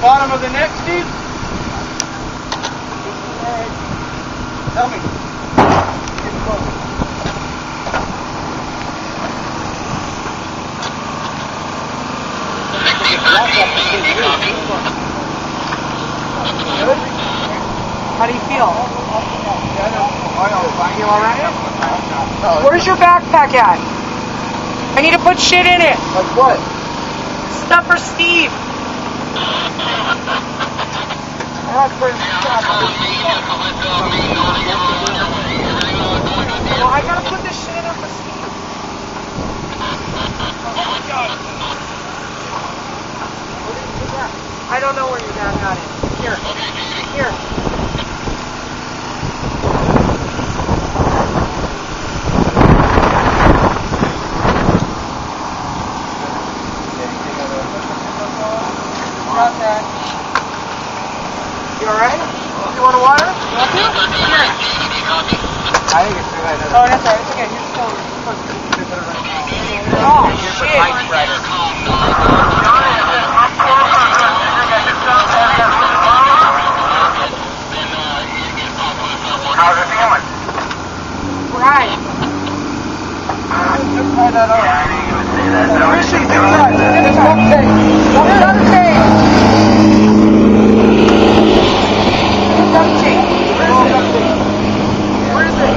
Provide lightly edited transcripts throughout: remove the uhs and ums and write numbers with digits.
bottom of the neck, Steve? Tell me. Get close. Good? How do you feel? You alright? Where's your backpack at? I need to put shit in it. Like what? Stuff for Steve. Well, I gotta put this shit in there for Steve. Oh my God. I don't know where your dad got it. Here. Here. Got that. You alright? You want a water? You want to? Here. I think it's too late. Oh, that's alright. It's okay. You're just going. Oh, shit. How's it feeling? Right. Just try that out. Christian, get inside. Get inside. Duct tape. Duct tape. Duct tape. Where is it?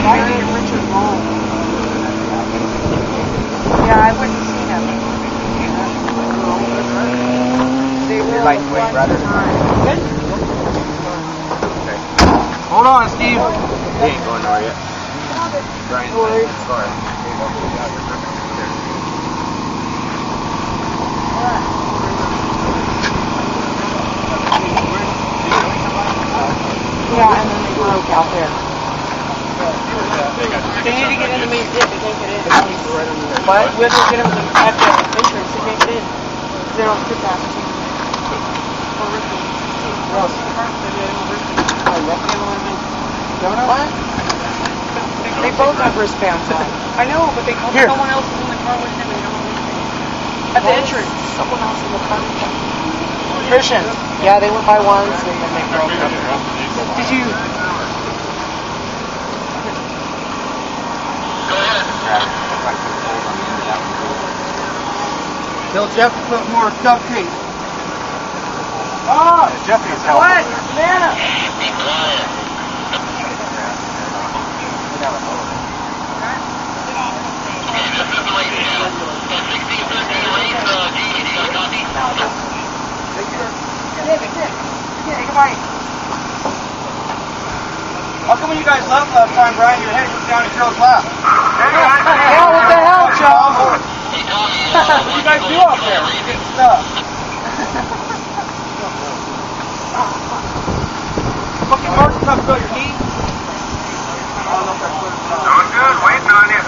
I need Richard Long. Yeah, I wouldn't see him. They were like twin brothers. Good? Hold on, Steve. He ain't going nowhere yet. Brian's in the car. Yeah, and then they broke out there. They need to get in the main pit. They can't get in. What? We have to get them at the entrance. They can't get in. They don't fit that. What? They both have wristbands on. I know, but they called someone else in the car with him and they don't have wristbands. At the entrance. Someone else in the car with him. Christian. Yeah, they went by once and then they broke up. Did you... Tell Jeff to put more duct tape. Oh! Jeffy's helping. What? Nana! Take a bite. How come when you guys left last time, Brian, your head was down in Carol's lap? Yeah, what the hell, Joe? What do you guys do out there? You get stuff. Fucking hard stuff to your knee. Doing good, waiting on you.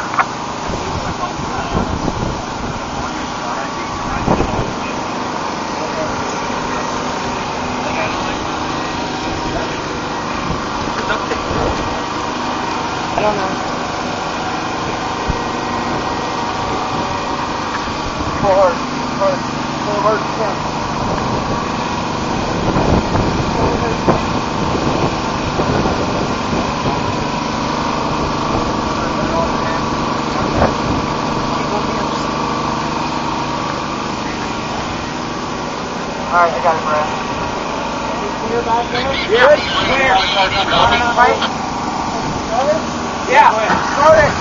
I don't know. Pull hard. Pull hard as you can. Alright, I got it, Brad. Good? Clear. Right? Yeah. Start it.